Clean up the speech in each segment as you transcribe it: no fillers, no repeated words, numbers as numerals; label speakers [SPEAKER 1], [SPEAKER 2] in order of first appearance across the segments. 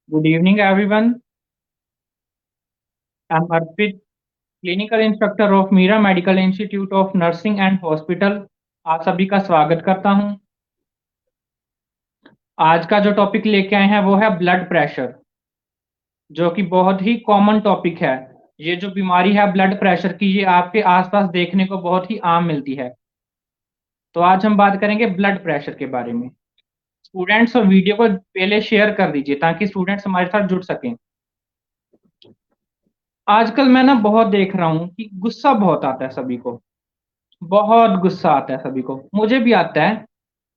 [SPEAKER 1] Good evening, everyone. I'm Arpit, clinical instructor of Meera medical institute of nursing and hospital. आप सभी का स्वागत करता हूं। आज का जो टॉपिक लेके आए हैं वो है ब्लड प्रेशर, जो कि बहुत ही कॉमन टॉपिक है। ये जो बीमारी है ब्लड प्रेशर की, ये आपके आसपास देखने को बहुत ही आम मिलती है। तो आज हम बात करेंगे ब्लड प्रेशर के बारे में। स्टूडेंट्स और वीडियो को पहले शेयर कर दीजिए ताकि स्टूडेंट्स हमारे साथ जुड़ सकें। आजकल मैं ना बहुत देख रहा हूँ कि गुस्सा बहुत आता है सभी को। बहुत गुस्सा आता है सभी को, मुझे भी आता है।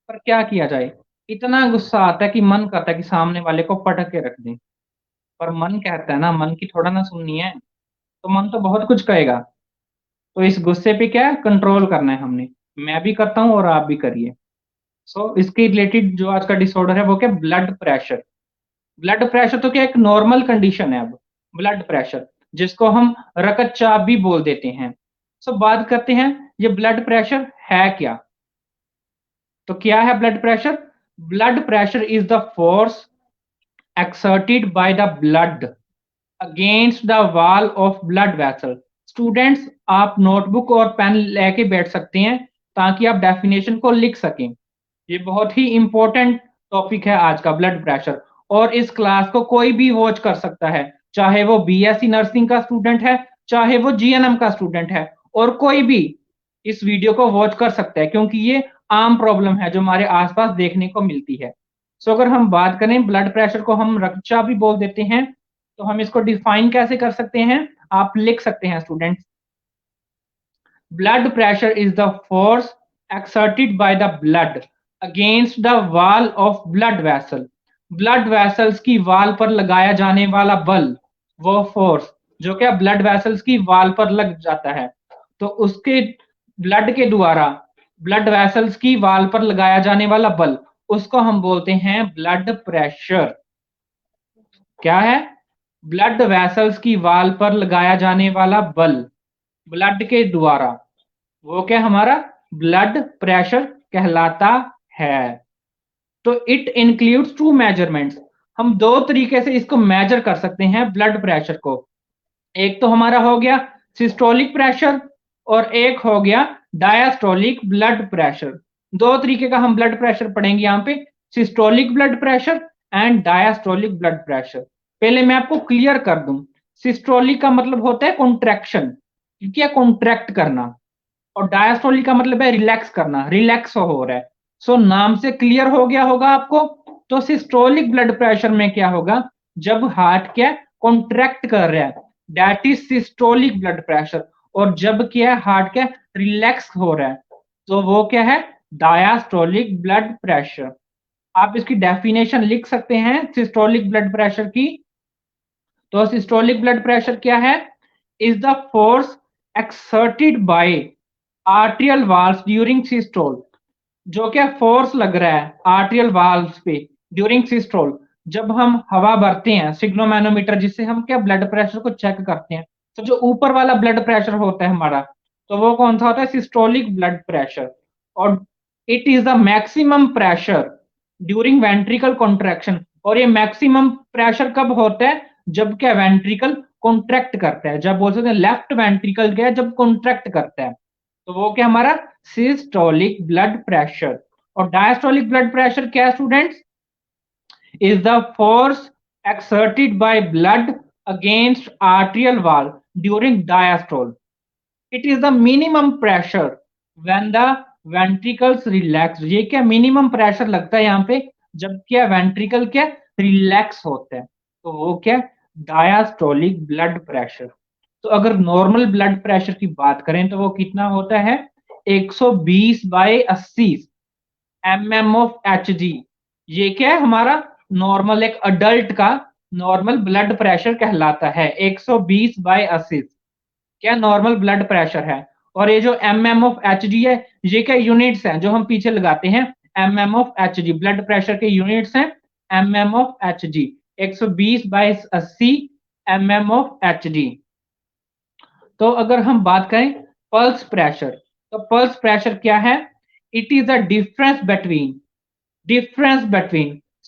[SPEAKER 1] पर क्या किया जाए, इतना गुस्सा आता है कि मन करता है कि सामने वाले को पटक के रख दें। पर मन कहता है ना, मन की थोड़ा ना सुननी है। तो मन तो बहुत कुछ कहेगा। तो इस गुस्से पे क्या है, कंट्रोल करना है हमने। मैं भी करता हूँ और आप भी करिए। इसके रिलेटेड जो आज का डिसऑर्डर है वो क्या, ब्लड प्रेशर। ब्लड प्रेशर तो क्या एक नॉर्मल कंडीशन है अब। ब्लड प्रेशर जिसको हम रक्तचाप भी बोल देते हैं। बात करते हैं, ये ब्लड प्रेशर है क्या। तो क्या है blood pressure? Blood pressure is the force exerted by the blood against the wall of blood vessel। Students, आप नोटबुक और पेन लेके बैठ सकते हैं ताकि आप डेफिनेशन को लिख सकें। ये बहुत ही इंपॉर्टेंट टॉपिक है आज का, ब्लड प्रेशर। और इस क्लास को कोई भी वॉच कर सकता है, चाहे वो बीएससी नर्सिंग का स्टूडेंट है, चाहे वो जीएनएम का स्टूडेंट है, और कोई भी इस वीडियो को वॉच कर सकता है, क्योंकि ये आम प्रॉब्लम है जो हमारे आसपास देखने को मिलती है। अगर हम बात करें, ब्लड प्रेशर को हम रक्तचाप भी बोल देते हैं। तो हम इसको डिफाइन कैसे कर सकते हैं, आप लिख सकते हैं students. Blood pressure is the force exerted by the blood against the wall of blood vessel। Blood vessels की वाल पर लगाया जाने वाला बल, वो फोर्स जो क्या ब्लड वेसल्स की वाल पर लग जाता है। तो उसके ब्लड के द्वारा ब्लड वेसल्स की वाल पर लगाया जाने वाला बल, उसको हम बोलते हैं ब्लड प्रेशर। क्या है? ब्लड वेसल्स की वाल पर लगाया जाने वाला बल, ब्लड के द्वारा, वो क्या हमारा ब्लड प्रेशर कहलाता है। तो इट इंक्लूड्स टू मेजरमेंट्स। हम दो तरीके से इसको मेजर कर सकते हैं ब्लड प्रेशर को। एक तो हमारा हो गया सिस्टोलिक प्रेशर, और एक हो गया डायस्टोलिक ब्लड प्रेशर। दो तरीके का हम ब्लड प्रेशर पढ़ेंगे यहाँ पे, systolic blood pressure and diastolic blood pressure. पहले मैं आपको क्लियर कर दूं, सिस्टोलिक का मतलब होता है कॉन्ट्रैक्शन, क्या कॉन्ट्रैक्ट करना, और डायस्टोलिक का मतलब है रिलैक्स करना, रिलैक्स हो रहा है। नाम से क्लियर हो गया होगा आपको। तो सिस्टोलिक ब्लड प्रेशर में क्या होगा, जब हार्ट क्या कॉन्ट्रैक्ट कर रहा है, that is systolic blood pressure. और जब क्या हार्ट क्या रिलैक्स हो रहा है, तो वो क्या है, डायस्टोलिक ब्लड प्रेशर। आप इसकी डेफिनेशन लिख सकते हैं सिस्टोलिक ब्लड प्रेशर की। तो सिस्टोलिक ब्लड प्रेशर क्या है, is the force exerted by आर्टियल valves during systole. जो क्या फोर्स लग रहा है आर्टियल वाल्व्स पे ड्यूरिंग सिस्टोल, जब हम हवा भरते हैं, सिग्नोमैनोमीटर जिससे हम क्या ब्लड प्रेशर को चेक करते हैं। तो जो ऊपर वाला ब्लड प्रेशर होता है हमारा, तो वो कौन सा होता है, सिस्टोलिक ब्लड प्रेशर। और it is the maximum pressure during ventricle contraction. और ये मैक्सिमम प्रेशर कब होता है, जब क्या वेंट्रिकल कॉन्ट्रैक्ट करता है, जब बोल सकते हैं लेफ्ट वेंट्रिकल क्या है, जब कॉन्ट्रैक्ट करता है, तो वो क्या हमारा सिस्टोलिक ब्लड प्रेशर। और डायस्टोलिक ब्लड प्रेशर क्या है students, is the force exerted by blood against arterial wall during diastole। It is the minimum pressure when the ventricles relax। ये क्या मिनिमम प्रेशर लगता है यहाँ पे, जब क्या वेंट्रिकल क्या रिलैक्स होता है, तो वो क्या डायस्टोलिक ब्लड प्रेशर। तो अगर नॉर्मल ब्लड प्रेशर की बात करें तो वो कितना होता है, 120/80 mm ऑफ Hg। ये क्या है हमारा नॉर्मल, एक अडल्ट का नॉर्मल ब्लड प्रेशर कहलाता है, 120/80 क्या नॉर्मल ब्लड प्रेशर है। और ये जो mm ऑफ Hg है, ये क्या यूनिट्स हैं जो हम पीछे लगाते हैं, mm of Hg blood pressure के यूनिट्स हैं, mm of Hg, 120/80 mm of Hg। तो अगर हम बात करें पल्स प्रेशर, तो पल्स प्रेशर क्या है, it is a difference between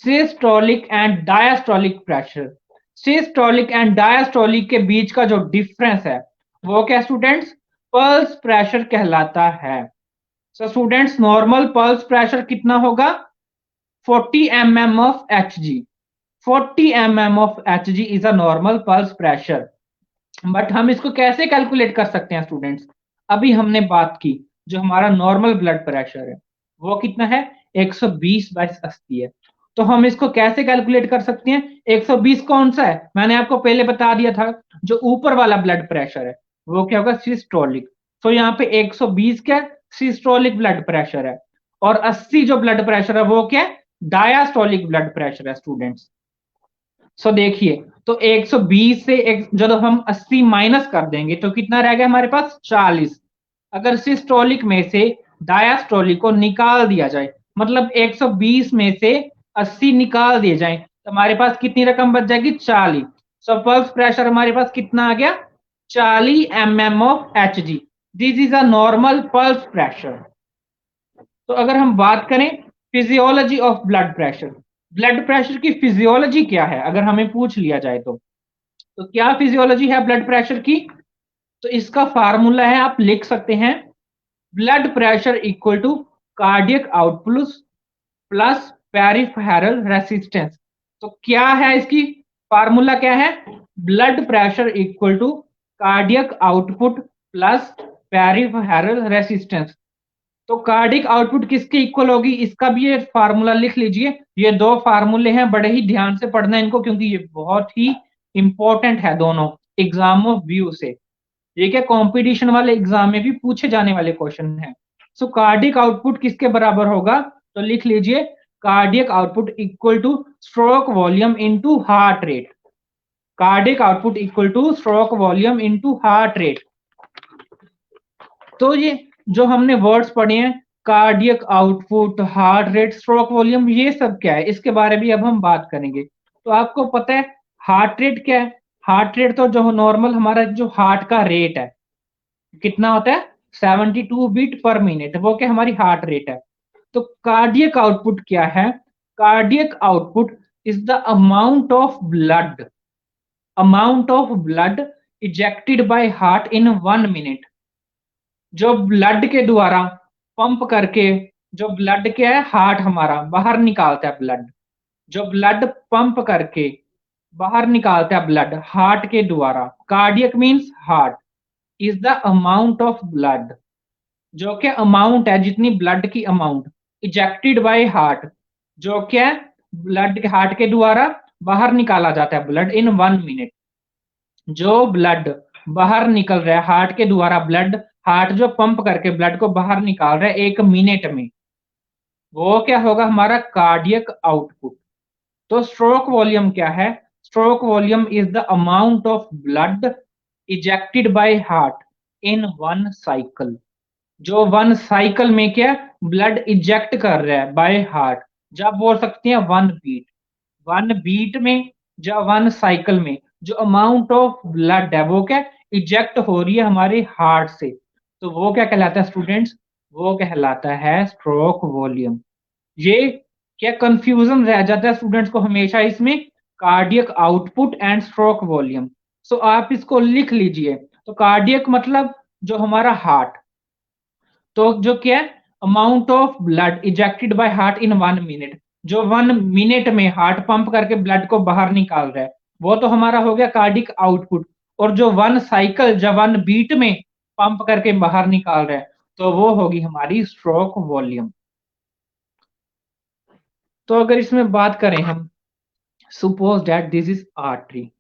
[SPEAKER 1] systolic and diastolic pressure. Systolic and diastolic के बीच का जो डिफरेंस है वो क्या स्टूडेंट्स, पल्स प्रेशर कहलाता है। So students normal pulse pressure कितना होगा, 40 mm of Hg। 40 mm of Hg is a normal pulse pressure। But हम इसको कैसे कैलकुलेट कर सकते हैं स्टूडेंट्स, अभी हमने बात की जो हमारा नॉर्मल ब्लड प्रेशर है वो कितना है, 120/80 है। तो हम इसको कैसे कैलकुलेट कर सकते हैं, 120 कौन सा है, मैंने आपको पहले बता दिया था, जो ऊपर वाला ब्लड प्रेशर है वो क्या होगा, सिस्टोलिक। तो यहाँ पे 120 क्या सिस्टोलिक ब्लड प्रेशर है, और 80 जो ब्लड प्रेशर है वो क्या है, डायास्टोलिक ब्लड प्रेशर है स्टूडेंट्स। सो देखिए, तो 120 से एक जब हम 80 माइनस कर देंगे तो कितना रह गया हमारे पास, 40। अगर सिस्टोलिक में से डायास्टोलिक को निकाल दिया जाए, मतलब 120 में से 80 निकाल दिए जाए, तो हमारे पास कितनी रकम बच जाएगी, 40। सो पल्स प्रेशर हमारे पास कितना आ गया, 40 mm of Hg। This is a normal pulse pressure. तो अगर हम बात करें physiology of blood pressure, blood pressure की फिजियोलॉजी क्या है अगर हमें पूछ लिया जाए तो क्या फिजियोलॉजी है ब्लड प्रेशर की, तो इसका फार्मूला है, आप लिख सकते हैं, blood pressure equal to cardiac output plus peripheral resistance. तो क्या है इसकी फार्मूला क्या है, blood pressure equal to cardiac output plus peripheral resistance. तो कार्डिक आउटपुट किसके इक्वल होगी, इसका भी ये फार्मूला लिख लीजिए। ये दो फार्मूले हैं, बड़े ही ध्यान से पढ़ना है इनको, क्योंकि ये बहुत ही इंपॉर्टेंट है दोनों एग्जाम ऑफ व्यू से। ये क्या कंपटीशन वाले एग्जाम में भी पूछे जाने वाले क्वेश्चन है। सो कार्डिक आउटपुट किसके बराबर होगा, तो लिख लीजिए, cardiac output equal two stroke volume into heart rate. Cardiac output equal two stroke volume into heart rate. तो ये जो हमने वर्ड्स पढ़े हैं, cardiac output, heart rate, stroke volume, ये सब क्या है इसके बारे में अब हम बात करेंगे। तो आपको पता है हार्ट रेट क्या है, हार्ट रेट तो जो नॉर्मल हमारा जो हार्ट का रेट है कितना होता है, 72 बीट पर मिनट, वो क्या हमारी हार्ट रेट है। तो कार्डियक आउटपुट क्या है, cardiac output is the amount of blood ejected by heart in 1 minute. जो ब्लड के द्वारा पंप करके, जो ब्लड क्या है, हार्ट हमारा बाहर निकालता है ब्लड, जो ब्लड पंप करके बाहर निकालता है ब्लड हार्ट के द्वारा, cardiac means heart, is the amount of blood, जो क्या अमाउंट है, जितनी ब्लड की अमाउंट इजेक्टेड बाय हार्ट, जो क्या ब्लड के हार्ट के द्वारा बाहर निकाला जाता है ब्लड इन 1 मिनट। जो ब्लड बाहर निकल रहा है हार्ट के द्वारा, ब्लड हार्ट जो पंप करके ब्लड को बाहर निकाल रहा है 1 मिनट में, वो क्या होगा हमारा कार्डियक आउटपुट। तो स्ट्रोक वॉल्यूम क्या है, stroke volume is the amount of blood ejected by heart in 1 cycle. जो 1 साइकिल में क्या ब्लड इजेक्ट कर रहा है बाय हार्ट, जब बोल सकते हैं 1 बीट, 1 बीट में, जब 1 साइकिल में जो अमाउंट ऑफ ब्लड है वो क्या इजेक्ट हो रही है हमारे हार्ट से, तो वो क्या कहलाता है स्टूडेंट्स, वो कहलाता है स्ट्रोक वॉल्यूम। ये क्या कंफ्यूजन रह जाता है स्टूडेंट्स को हमेशा इसमें, cardiac output and stroke volume. So आप इसको लिख लीजिए, तो कार्डियक मतलब जो हमारा हार्ट, तो जो क्या है amount of blood ejected by heart in 1 minute, जो 1 मिनट में हार्ट पंप करके ब्लड को बाहर निकाल रहा है, वो तो हमारा हो गया कार्डिक आउटपुट। और जो 1 साइकिल जब 1 बीट में पंप करके बाहर निकाल रहा है, तो वो होगी हमारी स्ट्रोक वॉल्यूम। तो अगर इसमें बात करें हम, suppose that this is artery,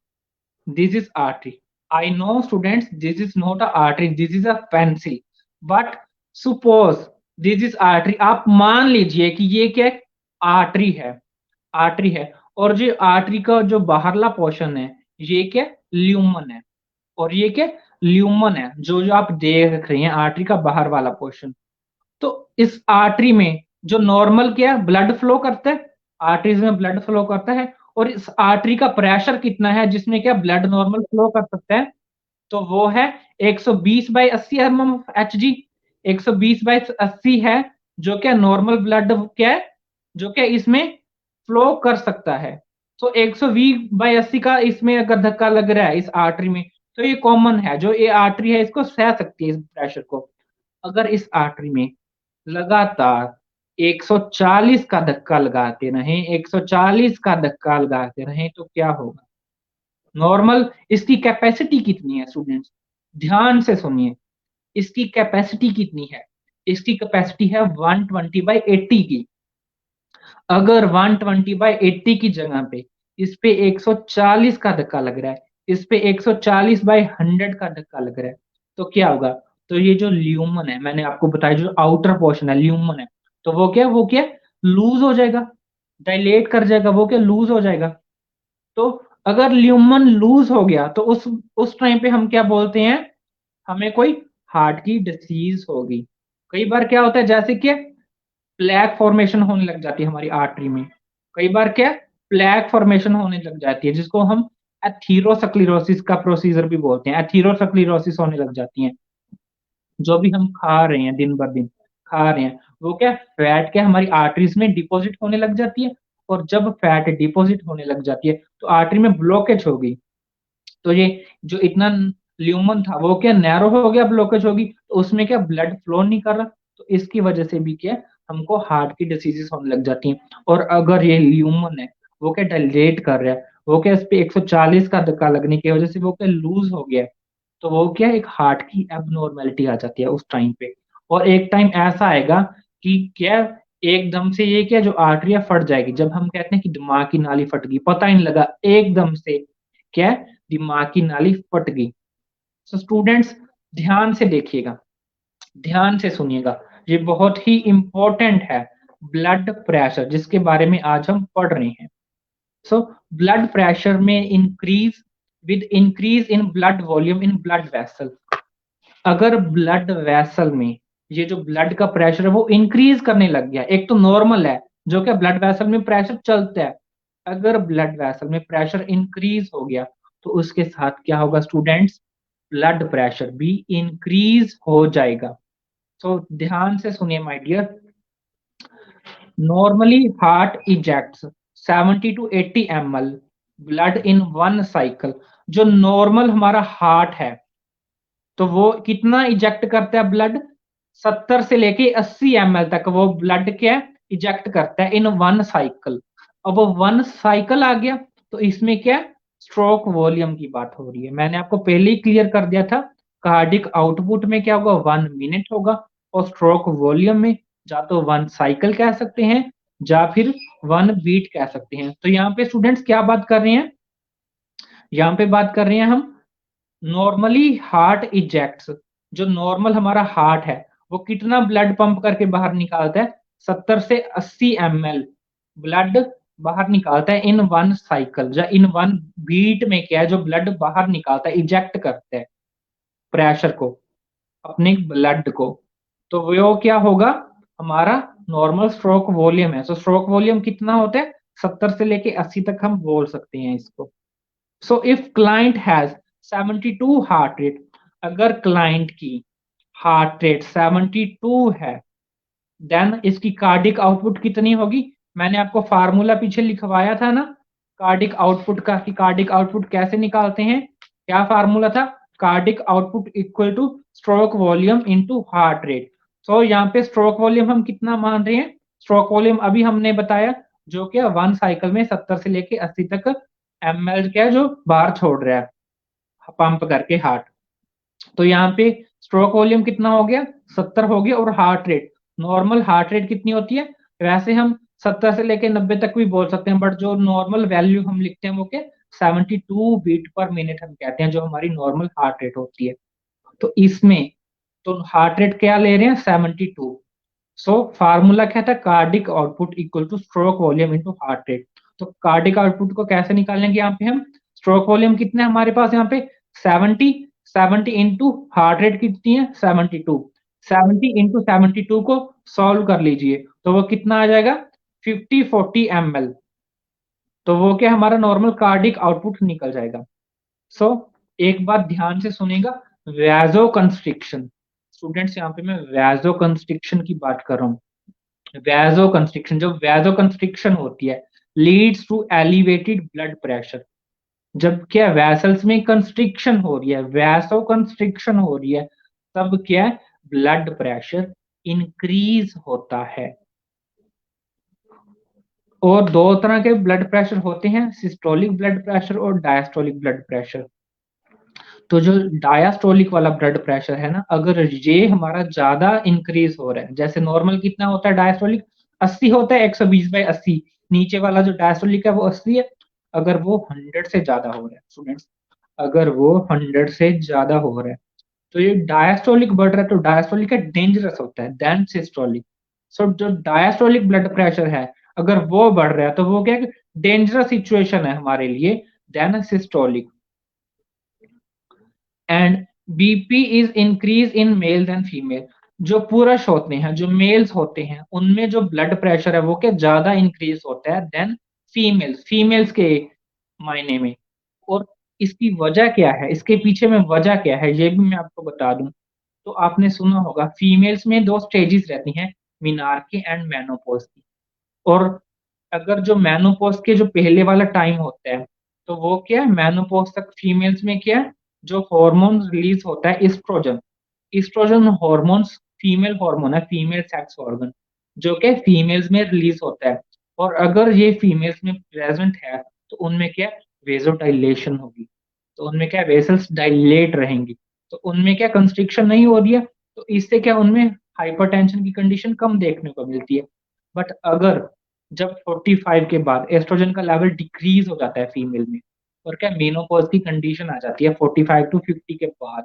[SPEAKER 1] I know students this is not a artery, this is a pencil, but suppose this is artery, आप मान लीजिए कि ये क्या आर्टरी है, आर्टरी है, और जो आर्टरी का जो बाहरला पोर्शन है ये क्या ल्यूमन है, और ये क्या ल्यूमन है, जो जो आप देख रहे हैं आर्टरी का बाहर वाला पोर्शन। तो इस आर्टरी में जो नॉर्मल क्या ब्लड फ्लो करता है, आर्टरीज में ब्लड फ्लो करता है, और इस आर्टरी का प्रेशर कितना है जिसमें क्या ब्लड नॉर्मल फ्लो कर सकता है, तो वो है 120/80 mm एच जी। 120/80 है जो क्या नॉर्मल ब्लड क्या है, जो क्या इसमें फ्लो कर सकता है। तो 120/80 का इसमें अगर धक्का लग रहा है इस आर्टरी में, तो ये कॉमन है, जो ये आर्टरी है इसको सह सकती है इस प्रेशर को। अगर इस आर्टरी में लगातार 140 का धक्का लगाते रहें, 140 का धक्का लगाते रहें, तो क्या होगा? नॉर्मल इसकी कैपेसिटी कितनी है स्टूडेंट्स? ध्यान से सुनिए, इसकी कैपेसिटी कितनी है? इसकी कैपेसिटी है 120/80 की। अगर 120/80 की जगह पे इस पे 140 का धक्का लग रहा है, इस पे 140/100 का धक्का लग रहा है, तो क्या होगा? तो ये जो ल्यूमन है, मैंने आपको बताया जो आउटर पोर्शन है ल्यूमन है, तो वो क्या लूज हो जाएगा, डायलेट कर जाएगा, वो क्या लूज हो जाएगा। तो अगर ल्यूमन लूज हो गया तो उस टाइम पे हम क्या बोलते हैं? हमें कोई हार्ट की डिसीज होगी। कई बार क्या होता है, जैसे कि प्लैक फॉर्मेशन होने लग जाती है हमारी आर्टरी में। कई बार क्या प्लैक फॉर्मेशन होने लग जाती है, जिसको हम एथीरोस्क्लेरोसिस का प्रोसीजर भी बोलते हैं। एथीरोस्क्लेरोसिस होने लग जाती है। जो भी हम खा रहे हैं दिन बर दिन खा रहे हैं, वो क्या फैट क्या हमारी आर्टरीज में डिपॉजिट होने लग जाती है। और जब फैट डिपॉजिट होने लग जाती है तो आर्टरी में ब्लॉकेज होगी। तो ये जो इतना ल्यूमन था वो क्या नैरो हो गया, ब्लॉकेज होगी, तो उसमें क्या ब्लड फ्लो नहीं कर रहा। तो इसकी वजह से भी क्या हमको हार्ट की डिसीजेस होने लग जाती हैं। और अगर ये ल्यूमन है वो क्या डायलेट कर रहा है, वो क्या इस पे 140 का धक्का लगने की वजह से वो क्या लूज हो गया है, तो वो क्या एक हार्ट की एबनॉर्मेलिटी आ जाती है उस टाइम पे। और एक टाइम ऐसा आएगा कि क्या एकदम से ये क्या जो आर्टरिया फट जाएगी। जब हम कहते हैं कि दिमाग की नाली फट गई, पता ही नहीं लगा, एकदम से क्या दिमाग की नाली फट गई। सो स्टूडेंट्स ध्यान से देखिएगा, ध्यान से सुनिएगा, ये बहुत ही इंपॉर्टेंट है। ब्लड प्रेशर जिसके बारे में आज हम पढ़ रहे हैं। सो ब्लड प्रेशर में increase with increase in blood volume in blood vessel. अगर ब्लड वेसल में ये जो ब्लड का प्रेशर है वो इंक्रीज करने लग गया, एक तो नॉर्मल है जो कि ब्लड वेसल में प्रेशर चलता है, अगर ब्लड वेसल में प्रेशर इंक्रीज हो गया तो उसके साथ क्या होगा स्टूडेंट्स? ब्लड प्रेशर भी इंक्रीज हो जाएगा। तो ध्यान से सुनिए my dear, normally heart ejects 70 to 80 ml blood in one cycle. जो नॉर्मल हमारा हार्ट है तो वो कितना इजेक्ट करता है ब्लड? 70 से लेके 80 ml तक वो ब्लड क्या इजेक्ट करता है इन वन साइकिल। अब वो वन साइकिल आ गया तो इसमें क्या स्ट्रोक वॉल्यूम की बात हो रही है। मैंने आपको पहले ही क्लियर कर दिया था, कार्डिक आउटपुट में क्या होगा 1 मिनट होगा, और स्ट्रोक वॉल्यूम में जा तो वन साइकिल कह सकते हैं या फिर 1 बीट कह सकते हैं। तो यहाँ पे स्टूडेंट्स क्या बात कर रहे हैं? यहाँ पे बात कर रहे हैं हम नॉर्मली हार्ट इजेक्ट्स। जो नॉर्मल हमारा हार्ट है वो कितना ब्लड पंप करके बाहर निकालता है? 70 से 80 ml ब्लड बाहर निकालता है इन वन साइकिल, या इन 1 बीट में क्या है जो ब्लड बाहर निकालता है, इजेक्ट करता है प्रेशर को, अपने ब्लड को। तो वो क्या होगा हमारा नॉर्मल स्ट्रोक वॉल्यूम है। सो स्ट्रोक वॉल्यूम कितना होता है? 70 से लेके 80 तक हम बोल सकते हैं इसको। So if client has 72 heart rate, अगर क्लाइंट की हार्ट रेट 72 है, देन इसकी कार्डिक आउटपुट कितनी होगी? मैंने आपको फार्मूला पीछे लिखवाया था ना कार्डिक आउटपुट का, कि कार्डिक आउटपुट कैसे निकालते हैं। क्या फार्मूला था? Cardiac output equal two stroke volume into heart rate. तो यहाँ पे स्ट्रोक वॉल्यूम हम कितना मान रहे हैं? स्ट्रोक वॉल्यूम अभी हमने बताया जो क्या वन साइकिल में 70 से लेके 80 तक ml क्या है जो बाहर छोड़ रहा है पंप करके हार्ट। तो यहाँ पे स्ट्रोक वॉल्यूम कितना हो गया? 70 हो गया। और heart rate, normal heart rate कितनी होती है? वैसे हम 70 से लेके 90 तक भी बोल सकते हैं, बट जो नॉर्मल वैल्यू हम लिखते हैं वो क्या 72 बीट पर मिनट हम कहते हैं, जो हमारी नॉर्मल हार्ट रेट होती है। तो इसमें तो हार्ट रेट क्या ले रहे हैं? 72। सो फार्मूला क्या था? Cardiac output equal two stroke volume into heart rate. तो कार्डिक आउटपुट को कैसे निकालेंगे यहाँ पे हम? स्ट्रोक वॉल्यूम कितना है हमारे पास यहाँ पे? 70। 70 इंटू हार्ट रेट कितनी है? 72। 70 इंटू 72 को सॉल्व कर लीजिए तो वो कितना आ जाएगा? 5040 ml। तो वो क्या हमारा नॉर्मल कार्डिक आउटपुट निकल जाएगा। सो एक बात ध्यान से सुनेगा, वैजो कंस्ट्रिक्शन। स्टूडेंट्स यहाँ पे मैं वैजो कंस्ट्रिक्शन की बात कर रहा हूँ। वैजो कंस्ट्रिक्शन, जो वैजो कंस्ट्रिक्शन होती है leads to elevated blood pressure. जब क्या वैसल्स में कंस्ट्रिक्शन हो रही है, वैसो कंस्ट्रिक्शन हो रही है, तब क्या ब्लड प्रेशर इंक्रीज होता है। और दो तरह के ब्लड प्रेशर होते हैं, सिस्टोलिक ब्लड प्रेशर और डायस्टोलिक ब्लड प्रेशर। तो जो डायस्टोलिक वाला ब्लड प्रेशर है ना, अगर ये हमारा ज्यादा इंक्रीज हो रहा है, जैसे नॉर्मल कितना होता है डायस्टोलिक, 80 होता है, 120/80। नीचे वाला जो डायस्टोलिक है वो 80 है। अगर वो 100 से ज्यादा हो रहा है स्टूडेंट्स, अगर वो 100 से ज्यादा हो रहा है, तो ये डायस्टोलिक बढ़ रहा है, तो डायस्टोलिक है डेंजरस होता है देन सिस्टोलिक। सो जो डायस्टोलिक ब्लड प्रेशर है, अगर वो बढ़ रहा है तो वो क्या डेंजरस सिचुएशन है हमारे लिए then systolic. And BP is increase in male and female. जो पुरुष होते हैं, जो मेल्स होते हैं, उनमें जो ब्लड प्रेशर है वो क्या ज्यादा इंक्रीज होता है देन फीमेल्स, फीमेल्स के मायने में। और इसकी वजह क्या है, इसके पीछे में वजह क्या है, ये भी मैं आपको बता दूं। तो आपने सुना होगा फीमेल्स में दो स्टेजेस रहती हैं, मिनार्की एंड मेनोपॉज की। और अगर जो मेनोपॉज के जो पहले वाला टाइम होता है, तो वो क्या है, मेनोपॉज तक फीमेल्स में क्या है, जो हार्मोन रिलीज होता है estrogen. Estrogen hormones female hormone है, फीमेल सेक्स ऑर्गन, जो कि फीमेल्स में रिलीज होता है। और अगर ये फीमेल्स में प्रेजेंट है, तो उनमें क्या वेजोडाइलेशन होगी, तो उनमें क्या वेसल्स डायलेट रहेंगी, तो उनमें क्या कंस्ट्रिक्शन नहीं हो रही है, तो इससे क्या उनमें हाइपरटेंशन की कंडीशन कम देखने को मिलती है। बट अगर जब 45 के बाद एस्ट्रोजन का लेवल डिक्रीज हो जाता है फीमेल में, और क्या मेनोपॉज की कंडीशन आ जाती है 45 to 50 के बाद,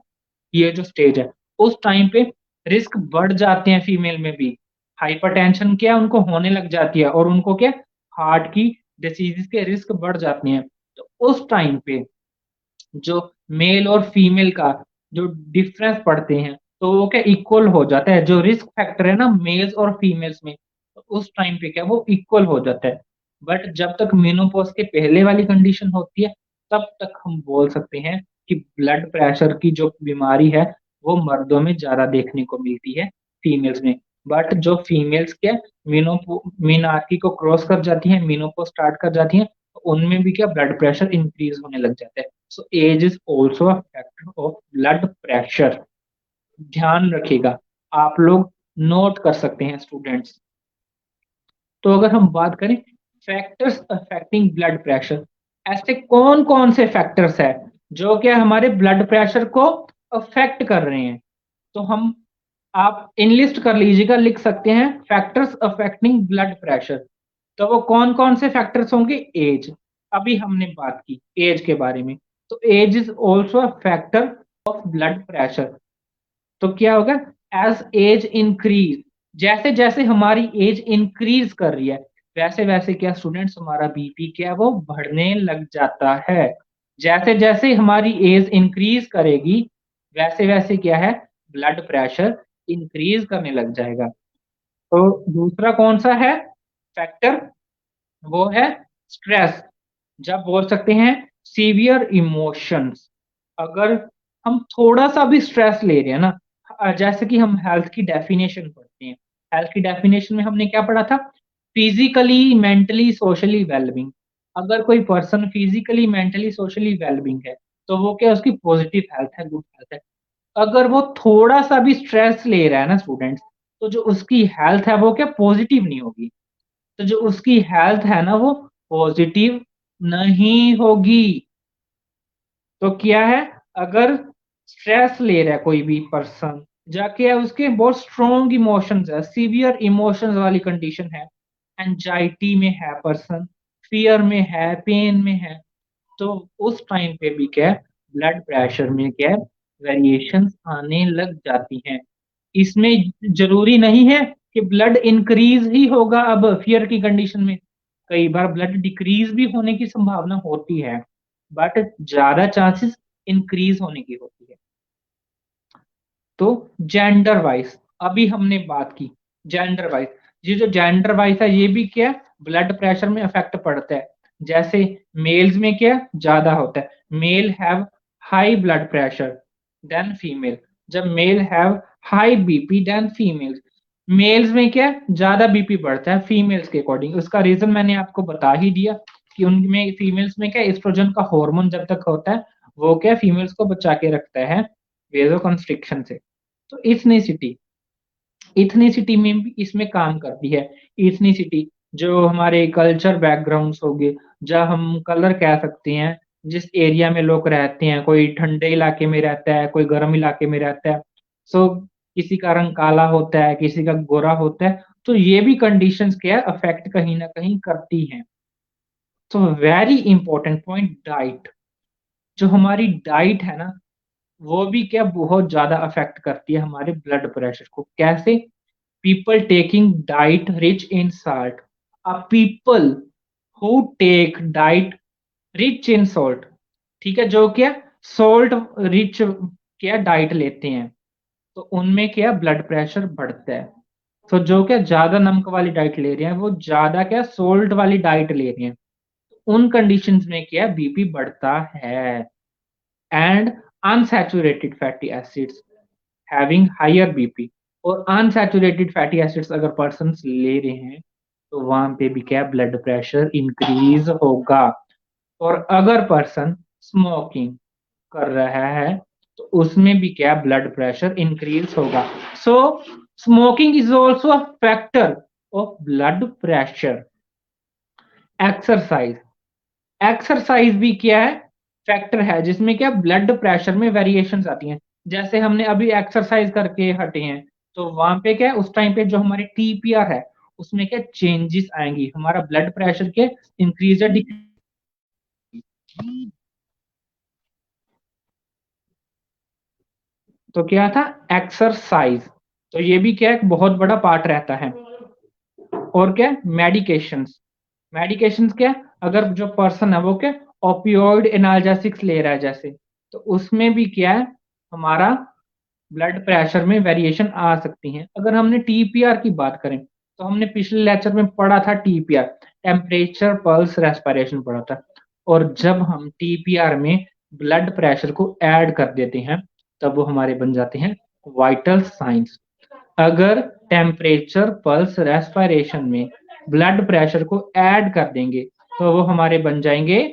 [SPEAKER 1] ये जो स्टेज है, उस टाइम पे रिस्क बढ़ जाते हैं फीमेल में भी। हाइपरटेंशन क्या उनको होने लग जाती है, और उनको क्या हार्ट की डिसीजेस के रिस्क बढ़ जाते हैं। तो उस टाइम पे जो मेल और फीमेल का जो डिफरेंस पड़ते हैं, तो वो क्या इक्वल हो जाता है, जो रिस्क फैक्टर है ना मेल्स और फीमेल्स में, तो उस टाइम पे क्या वो इक्वल हो जाता है। बट जब तक मेनोपॉज के पहले वाली कंडीशन होती है, तब तक हम बोल सकते हैं कि ब्लड प्रेशर की जो बीमारी है वो मर्दों में ज्यादा देखने को मिलती है फीमेल्स में। बट जो फीमेल्स के मीनार्की को क्रॉस कर जाती है, मीनोपॉज स्टार्ट कर जाती है, तो उनमें भी क्या ब्लड प्रेशर इंक्रीज होने लग जाता है। So age is also a factor of blood pressure. ध्यान रखिएगा, आप लोग नोट कर सकते हैं स्टूडेंट्स। तो अगर हम बात करें फैक्टर्स अफेक्टिंग ब्लड प्रेशर, ऐसे कौन कौन से फैक्टर्स है जो क्या हमारे ब्लड प्रेशर को अफेक्ट कर रहे हैं, तो हम आप इनलिस्ट कर लीजिएगा, लिख सकते हैं फैक्टर्स अफेक्टिंग ब्लड प्रेशर। तो वो कौन कौन से फैक्टर्स होंगे, एज, अभी हमने बात की एज के बारे में, तो age is also a factor of blood pressure. तो क्या होगा, एज एज इंक्रीज, जैसे जैसे हमारी एज इंक्रीज कर रही है, वैसे वैसे क्या स्टूडेंट्स हमारा बीपी क्या है वो बढ़ने लग जाता है। जैसे जैसे हमारी एज इंक्रीज करेगी, वैसे वैसे क्या है ब्लड प्रेशर इंक्रीज करने लग जाएगा। तो दूसरा कौन सा है फैक्टर, वो है स्ट्रेस। जब बोल सकते हैं सीवियर इमोशंस, अगर हम थोड़ा सा भी स्ट्रेस ले रहे हैं ना, जैसे कि हम हेल्थ की डेफिनेशन पढ़ते हैं, हेल्थ की डेफिनेशन में हमने क्या पढ़ा था, फिजिकली मेंटली सोशली वेलबींग। अगर कोई person physically mentally socially wellbeing है, तो वो क्या उसकी पॉजिटिव हेल्थ है, गुड हेल्थ है। अगर वो थोड़ा सा भी स्ट्रेस ले रहा है ना स्टूडेंट्स, तो जो उसकी हेल्थ है वो क्या पॉजिटिव नहीं होगी, तो जो उसकी हेल्थ है ना वो पॉजिटिव नहीं होगी। तो क्या है, अगर स्ट्रेस ले रहा है कोई भी पर्सन, जाके उसके बहुत स्ट्रॉन्ग इमोशंस है, सीवियर इमोशंस वाली कंडीशन है, एंजाइटी में है पर्सन, फियर में है, पेन में है, तो उस टाइम पे भी क्या है ब्लड प्रेशर में क्या है वेरिएशंस आने लग जाती हैं। इसमें जरूरी नहीं है कि ब्लड इंक्रीज ही होगा, अब फियर की कंडीशन में कई बार ब्लड डिक्रीज भी होने की संभावना होती है, बट ज्यादा चांसेस इंक्रीज होने की होती है। तो जेंडर वाइज अभी हमने बात की, जेंडर वाइज ये जो जेंडर वाइज है ये भी क्या ब्लड प्रेशर में इफेक्ट पड़ता है। जैसे मेल्स में क्या ज्यादा होता है, male have high blood pressure than female, जब male have high BP than female. Males में क्या ज्यादा बीपी बढ़ता है फीमेल्स के अकॉर्डिंग। उसका रीजन मैंने आपको बता ही दिया कि उनमें फीमेल्स में क्या एस्ट्रोजन का हार्मोन जब तक होता है वो क्या फीमेल्स को बचा के रखता है वेजो कंस्ट्रिक्शन से। तो इथनिसिटी, इथनिसिटी में भी इसमें काम करती है। इथनिसिटी जो हमारे कल्चर बैकग्राउंड्स हो गए, जहाँ हम कलर कह सकते हैं, जिस एरिया में लोग रहते हैं, कोई ठंडे इलाके में रहता है, कोई गर्म इलाके में रहता है। सो किसी का रंग काला होता है, किसी का गोरा होता है। तो ये भी कंडीशंस क्या अफेक्ट कहीं ना कहीं करती हैं। तो वेरी इंपॉर्टेंट पॉइंट, डाइट। जो हमारी डाइट है ना, वो भी क्या बहुत ज्यादा अफेक्ट करती है हमारे ब्लड प्रेशर को। कैसे? people taking diet rich in salt, a people who take diet rich in salt, ठीक है, जो क्या सॉल्ट रिच क्या डाइट लेते हैं, तो उनमें क्या ब्लड प्रेशर बढ़ता है। तो जो क्या ज्यादा नमक वाली डाइट ले रहे हैं वो ज्यादा क्या सोल्ट वाली डाइट ले रहे हैं, उन कंडीशंस में क्या बीपी बढ़ता है। And unsaturated fatty acids having higher BP, और अनसैचुरेटेड फैटी एसिड्स अगर पर्सन ले रहे हैं तो वहां पे भी क्या ब्लड प्रेशर इंक्रीज होगा। और अगर पर्सन स्मोकिंग कर रहा है तो उसमें भी क्या ब्लड प्रेशर इंक्रीज होगा। So smoking is also a factor of blood pressure. Exercise, exercise भी क्या है फैक्टर है जिसमें क्या ब्लड प्रेशर में वेरिएशंस आती हैं। जैसे हमने अभी एक्सरसाइज करके हटे हैं तो वहां पे क्या है उस टाइम पे जो हमारे टीपीआर है उसमें क्या चेंजेस आएंगी, हमारा ब्लड प्रेशर के इंक्रीज या डिक्रीज। तो क्या था एक्सरसाइज, तो ये भी क्या एक बहुत बड़ा पार्ट रहता है। और क्या मेडिकेशंस, मेडिकेशंस क्या, अगर जो पर्सन है वो क्या ओपियोइड एनाल्जेसिक्स ले रहा है जैसे, तो उसमें भी क्या है हमारा ब्लड प्रेशर में वेरिएशन आ सकती हैं। अगर हमने टीपीआर की बात करें तो हमने पिछले लेक्चर में पढ़ा था टीपीआर, टेम्परेचर पल्स रेस्पिरेशन पढ़ा था। और जब हम टीपीआर में ब्लड प्रेशर को ऐड कर देते हैं तब वो हमारे बन जाते हैं वाइटल साइंस। अगर टेम्परेचर पल्स रेस्पिरेशन में ब्लड प्रेशर को ऐड कर देंगे तो वो हमारे बन जाएंगे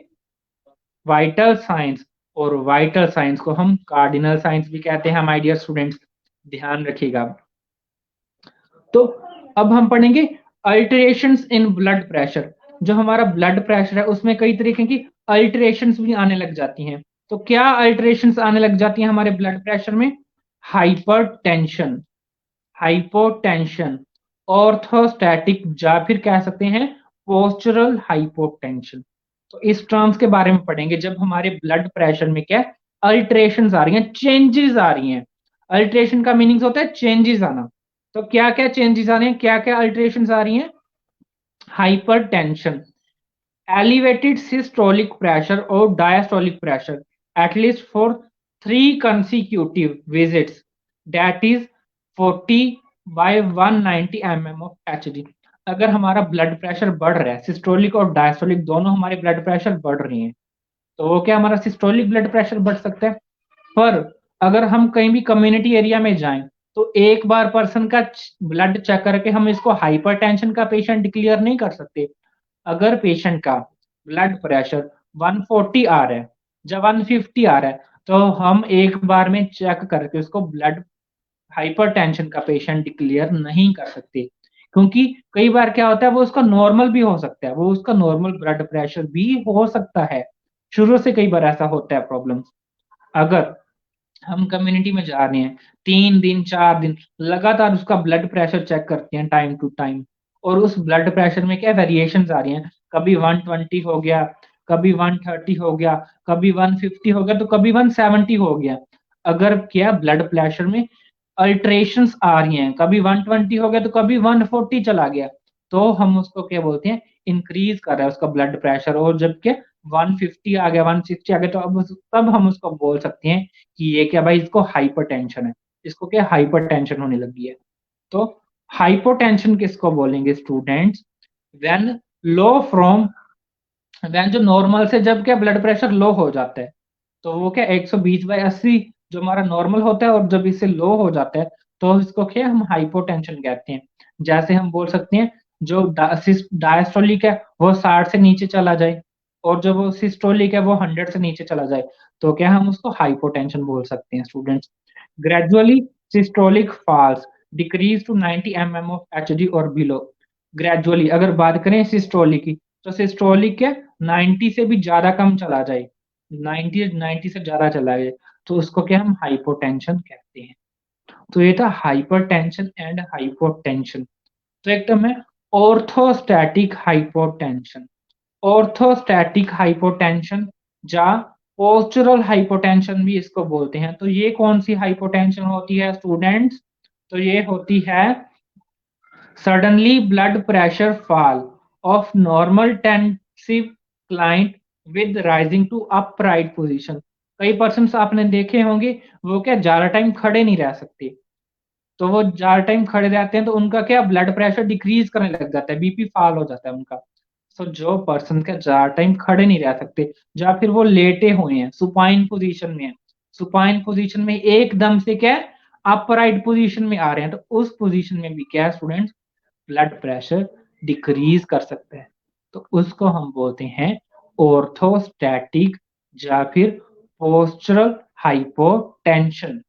[SPEAKER 1] वाइटल साइंस। और वाइटल साइंस को हम कार्डिनल साइंस भी कहते हैं माय डियर स्टूडेंट्स, ध्यान रखिएगा। तो अब हम पढ़ेंगे अल्टरेशंस इन ब्लड प्रेशर। जो हमारा ब्लड प्रेशर है उसमें कई तरीके की अल्टरेशंस भी आने लग जाती हैं। तो क्या अल्टरेशंस आने लग जाती हैं हमारे ब्लड प्रेशर में? हाइपरटेंशन, हाइपोटेंशन, ऑर्थोस्टैटिक, या फिर कह सकते हैं पोस्चरल हाइपोटेंशन। तो इस टर्म्स के बारे में पढ़ेंगे जब हमारे ब्लड प्रेशर में क्या अल्टरेशंस आ रही हैं, चेंजेस आ रही हैं। अल्टरेशन का मीनिंग होता है चेंजेस आना। तो क्या क्या चेंजेस आ रहे हैं, क्या क्या अल्टरेशंस आ रही हैं? Hypertension, elevated systolic pressure or diastolic pressure at least for 3 consecutive visits, that is 40 by 190 mm of Hg। अगर हमारा ब्लड प्रेशर बढ़ रहा है, सिस्टोलिक और डायस्टोलिक दोनों हमारे ब्लड प्रेशर बढ़ रही हैं, तो वो क्या हमारा सिस्टोलिक ब्लड प्रेशर बढ़ सकता है। पर अगर हम कहीं भी कम्युनिटी एरिया में जाएं तो एक बार पर्सन का ब्लड चेक करके हम इसको हाइपरटेंशन का पेशेंट डिक्लेयर नहीं कर सकते। अगर पेशेंट का ब्लड प्रेशर 140 आ रहा है या 150 आ रहा है तो हम एक बार में चेक करके उसको ब्लड हाइपरटेंशन का पेशेंट डिक्लेयर नहीं कर सकते। क्योंकि कई बार क्या होता है वो उसका नॉर्मल भी हो सकता है, वो उसका नॉर्मल ब्लड प्रेशर भी हो सकता है। शुरू से कई बार ऐसा होता है प्रॉब्लम। अगर हम कम्युनिटी में जा रहे हैं 3 दिन 4 दिन लगातार उसका ब्लड प्रेशर चेक करते हैं टाइम टू टाइम, और उस ब्लड प्रेशर में क्या वेरिएशंस आ रही हैं, कभी 120 हो गया, कभी 130 हो गया, कभी 150 हो गया, तो कभी 170 हो गया। अगर क्या ब्लड प्रेशर में अल्ट्रेशंस आ रही हैं, कभी 120 हो गया तो कभी 140 चला गया, तो हम उसको क्या बोलते हैं इंक्रीज कर रहा है उसका ब्लड प्रेशर। और जब क्या 150 आ गया 160 आ गया तो अब तब हम उसको बोल सकते हैं कि ये क्या भाई इसको हाइपरटेंशन है, इसको क्या हाइपरटेंशन होने लगी है। तो हाइपोटेंशन किसको बोलेंगे students? When low from, when जो नॉर्मल से जब क्या ब्लड प्रेशर लो हो जाता है, तो वो क्या 120/80 जो हमारा नॉर्मल होता है और जब इससे लो हो जाता है तो इसको क्या हम हाइपोटेंशन कहते हैं। जैसे हम बोल सकते हैं जो डायस्टोलिक है वो 60 से नीचे चला जाए, और जो वो सिस्टोलिक है वो 100 से नीचे चला जाए, तो क्या हम उसको हाइपोटेंशन बोल सकते हैं students. Gradually systolic falls decrease to 90 mm of HG और बिलो। ग्रेजुअली अगर बात करें सिस्टोलिक की, तो सिस्टोलिक क्या 90 से भी ज्यादा कम चला जाए, 90 से ज्यादा चला जाए, तो उसको क्या हम हाइपोटेंशन कहते हैं। तो ये था हाइपरटेंशन एंड हाइपोटेंशन। तो एक टर्म है ऑर्थोस्टैटिक हाइपोटेंशन। ऑर्थोस्टैटिक हाइपोटेंशन या पोस्चरल हाइपोटेंशन भी इसको बोलते हैं। तो ये कौन सी हाइपोटेंशन होती है स्टूडेंट्स? तो ये होती है suddenly blood pressure fall of normal tensive client with rising to upright position. कई पर्सन आपने देखे होंगे वो क्या ज्यादा टाइम खड़े नहीं रह सकते, तो वो ज्यादा टाइम खड़े रहते हैं तो उनका क्या ब्लड प्रेशर डिक्रीज करने लग जाता है, बीपी फॉल हो जाता है उनका। सो जो पर्सन का ज्यादा टाइम खड़े नहीं रह सकते, या फिर वो लेटे हुए हैं, सुपाइन पोजीशन में है, सुपाइन पोजीशन में एकदम से क्या अपराइट पोजीशन में आ रहे हैं, तो उस पोजीशन में भी क्या है स्टूडेंट्स ब्लड प्रेशर डिक्रीज कर सकता है। तो उसको हम बोलते हैं ऑर्थोस्टैटिक या फिर पोस्चरल हाइपोटेंशन।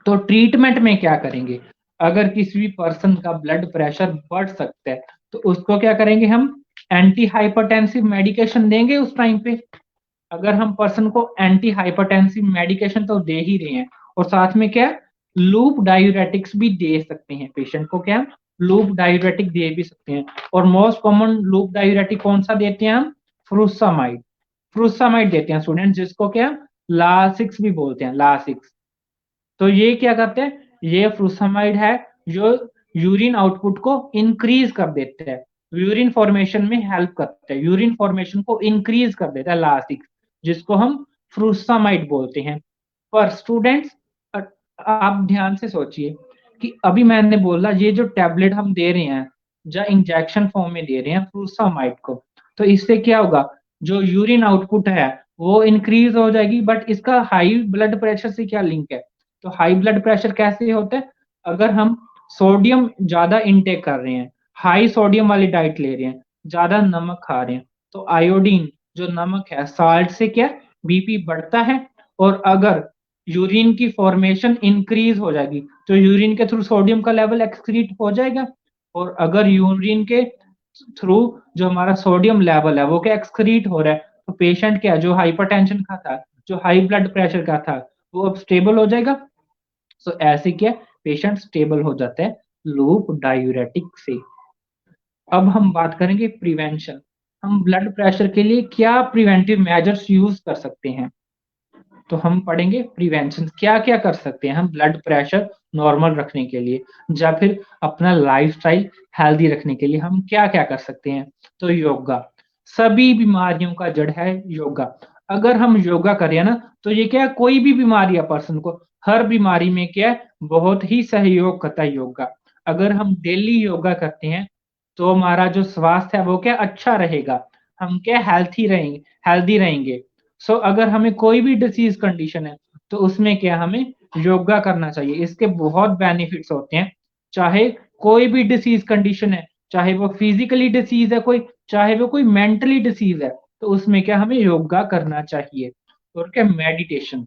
[SPEAKER 1] तो ट्रीटमेंट में क्या करेंगे? अगर किसी भी पर्सन का ब्लड प्रेशर बढ़ सकता है तो उसको क्या करेंगे? हम एंटी हाइपरटेंसिव मेडिकेशन देंगे उस टाइम पे। अगर हम पर्सन को एंटी हाइपरटेंसिव मेडिकेशन तो दे ही रहे हैं, और साथ में क्या लूप डायूरेटिक्स भी दे सकते हैं पेशेंट को, क्या लूप डायूरेटिक दे भी सकते हैं। और मोस्ट कॉमन लूप डायूरेटिक कौन सा देते हैं हम? फ्रूसामाइड। फ्रूसामाइड देते हैं स्टूडेंट, जिसको क्या लासिक्स भी बोलते हैं, लासिक्स। तो ये क्या करते हैं? ये फ्रूसामाइड है जो यूरिन आउटपुट को इंक्रीज कर देते हैं, यूरिन फॉर्मेशन में हेल्प करते हैं, यूरिन फॉर्मेशन को इंक्रीज कर देता है लासिक्स, जिसको हम फ्रूसामाइड बोलते हैं। पर स्टूडेंट्स आप ध्यान से सोचिए कि अभी मैंने बोला ये जो टैबलेट हम दे रहे हैं या इंजेक्शन फॉर्म में दे रहे हैं फ्रूसामाइड को, तो इससे क्या होगा? जो यूरिन आउटपुट है वो इंक्रीज हो जाएगी, बट इसका हाई ब्लड प्रेशर से क्या लिंक है? तो हाई ब्लड प्रेशर कैसे होता है? अगर हम सोडियम ज्यादा इनटेक कर रहे हैं, हाई सोडियम वाली डाइट ले रहे हैं, ज्यादा नमक खा रहे हैं, तो आयोडीन जो नमक है साल्ट से क्या बीपी बढ़ता है। और अगर यूरिन की फॉर्मेशन इंक्रीज हो जाएगी तो यूरिन के थ्रू सोडियम का लेवल एक्सक्रीट हो जाएगा, और अगर यूरिन के थ्रू जो हमारा सोडियम लेवल है वो क्या एक्सक्रीट हो रहा है, तो पेशेंट क्या जो हाइपरटेंशन का था, जो हाई ब्लड प्रेशर का था, वो अब स्टेबल हो जाएगा। सो ऐसे क्या पेशेंट स्टेबल हो जाता है लूप डायूरेटिक से। अब हम बात करेंगे प्रिवेंशन। हम ब्लड प्रेशर के लिए क्या प्रिवेंटिव मेजर्स यूज कर सकते हैं? तो हम पढ़ेंगे प्रिवेंशन क्या क्या कर सकते हैं हम ब्लड प्रेशर नॉर्मल रखने के लिए, या फिर अपना लाइफस्टाइल हेल्दी रखने के लिए हम क्या क्या कर सकते हैं। तो योगा, सभी बीमारियों का जड़ है योगा। अगर हम योगा करें ना तो ये क्या कोई भी बीमारी है पर्सन को, हर बीमारी में क्या बहुत ही सहयोग करता है योगा। अगर हम डेली योगा करते हैं तो हमारा जो स्वास्थ्य है वो क्या अच्छा रहेगा, हम क्या हेल्थी रहेंगे। सो अगर हमें कोई भी डिसीज कंडीशन है तो उसमें क्या हमें योगा करना चाहिए। इसके बहुत बेनिफिट्स होते हैं, चाहे कोई भी डिसीज कंडीशन है, चाहे वो फिजिकली डिसीज है कोई, चाहे वो कोई मेंटली डिसीज है, तो उसमें क्या हमें योगा करना चाहिए। और क्या मेडिटेशन,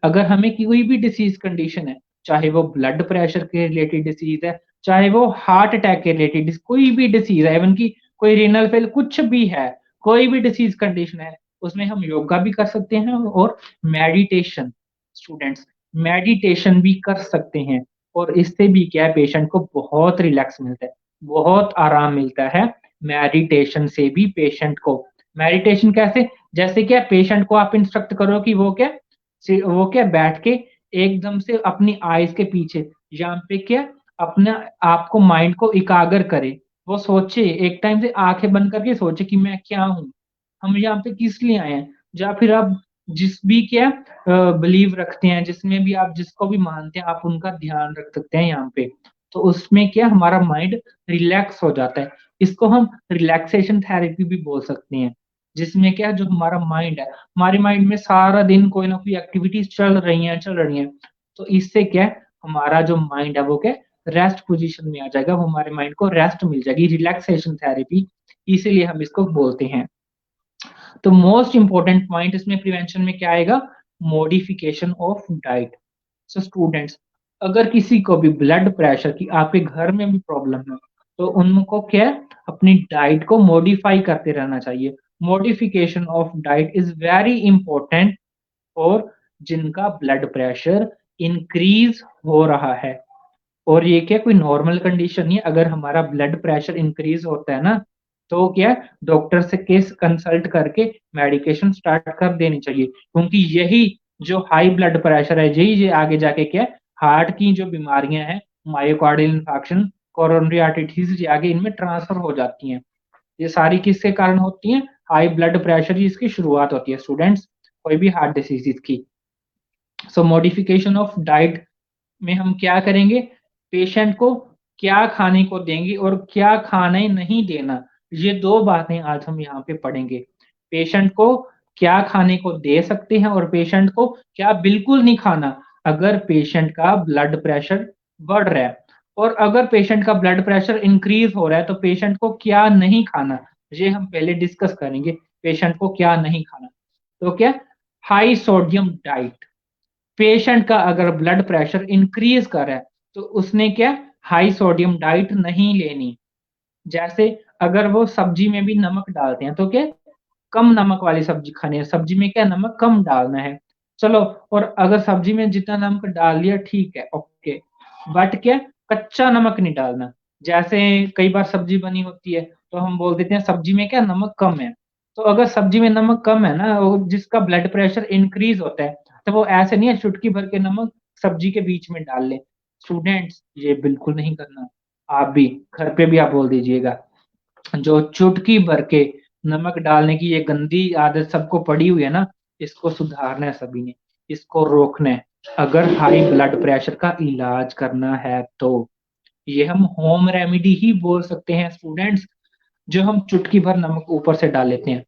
[SPEAKER 1] अगर हमें कोई भी डिसीज कंडीशन है, चाहे वो ब्लड प्रेशर के रिलेटेड डिसीज है, चाहे वो हार्ट अटैक के रिलेटेड कोई भी डिसीज है, इवन की कोई रीनल फेल कुछ भी है, कोई भी डिसीज कंडीशन है, उसमें हम योगा भी कर सकते हैं और मेडिटेशन, स्टूडेंट्स मेडिटेशन भी कर सकते हैं। और इससे भी क्या है पेशेंट को बहुत रिलैक्स मिलता है, बहुत आराम मिलता है मेडिटेशन से भी पेशेंट को। मेडिटेशन कैसे? जैसे क्या पेशेंट को आप इंस्ट्रक्ट करो कि वो क्या बैठ के एकदम से अपनी आईज के पीछे यहाँ पे क्या अपने आपको माइंड को इकागर करे, वो सोचे एक टाइम से आंखें बंद करके सोचे कि मैं क्या हूँ, हम यहाँ पे किस लिए आए हैं। या फिर आप जिस भी क्या बिलीव रखते हैं, जिसमें भी आप जिसको भी मानते हैं आप उनका ध्यान रख सकते हैं यहाँ पे। तो उसमें क्या हमारा माइंड रिलैक्स हो जाता है, इसको हम रिलैक्सेशन थेरेपी भी बोल सकते हैं। जिसमें क्या जो हमारा माइंड है, हमारे माइंड में सारा दिन कोई ना कोई एक्टिविटीज चल रही हैं, तो इससे क्या है हमारा जो माइंड है वो क्या रेस्ट पोजीशन में आ जाएगा, वो हमारे माइंड को रेस्ट मिल जाएगी, रिलैक्सेशन थेरेपी, इसीलिए हम इसको बोलते हैं। तो मोस्ट इंपॉर्टेंट पॉइंट इसमें प्रिवेंशन में क्या आएगा, modification of diet. So students, अगर किसी को भी ब्लड प्रेशर की आपके घर में भी प्रॉब्लम है तो उनको क्या है, अपनी डाइट को मॉडिफाई करते रहना चाहिए। Modification of diet is very important और जिनका ब्लड प्रेशर इंक्रीज हो रहा है, और ये क्या कोई नॉर्मल कंडीशन नहीं है। अगर हमारा ब्लड प्रेशर इंक्रीज होता है ना, तो क्या डॉक्टर से केस कंसल्ट करके मेडिकेशन स्टार्ट कर देनी चाहिए, क्योंकि यही जो हाई ब्लड प्रेशर है यही ये आगे जाके क्या हार्ट की जो बीमारियां हैं, मायोकार्डियल इंफार्क्शन, कोरोनरी आर्टरीज, ये आगे इनमें ट्रांसफर हो जाती हैं। ये सारी किसके कारण होती हैं, हाई ब्लड प्रेशर ही इसकी शुरुआत होती है स्टूडेंट्स, कोई भी हार्ट डिसीज की। सो मॉडिफिकेशन ऑफ डाइट में हम क्या करेंगे, पेशेंट को क्या खाने को देंगे और क्या खाने नहीं देना, ये दो बातें आज हम यहाँ पे पढ़ेंगे। पेशेंट को क्या खाने को दे सकते हैं और पेशेंट को क्या बिल्कुल नहीं खाना अगर पेशेंट का ब्लड प्रेशर बढ़ रहा है, और अगर पेशेंट का ब्लड प्रेशर इंक्रीज हो रहा है तो पेशेंट को क्या नहीं खाना, ये हम पहले डिस्कस करेंगे। पेशेंट को क्या नहीं खाना, तो क्या हाई सोडियम डाइट, पेशेंट का अगर ब्लड प्रेशर इंक्रीज कर रहा है तो उसने क्या हाई सोडियम डाइट नहीं लेनी। जैसे अगर वो सब्जी में भी नमक डालते हैं तो क्या कम नमक वाली सब्जी खानी है, सब्जी में क्या नमक कम डालना है, चलो। और अगर सब्जी में जितना नमक डाल लिया ठीक है, ओके, बट क्या कच्चा नमक नहीं डालना। जैसे कई बार सब्जी बनी होती है तो हम बोल देते हैं सब्जी में क्या नमक कम है, तो अगर सब्जी में नमक कम है ना, वो जिसका ब्लड प्रेशर इंक्रीज होता है, तो वो ऐसे नहीं है चुटकी भर के नमक सब्जी के बीच में डाल ले। स्टूडेंट्स, ये बिल्कुल नहीं करना। आप भी घर पे भी आप बोल दीजिएगा, जो चुटकी भर के नमक डालने की ये गंदी आदत सबको पड़ी हुई है ना, इसको सुधारना है सभी ने, इसको रोकना है। अगर हाई ब्लड प्रेशर का इलाज करना है तो ये हम होम रेमेडी ही बोल सकते हैं स्टूडेंट्स, जो हम चुटकी भर नमक ऊपर से डाल लेते हैं।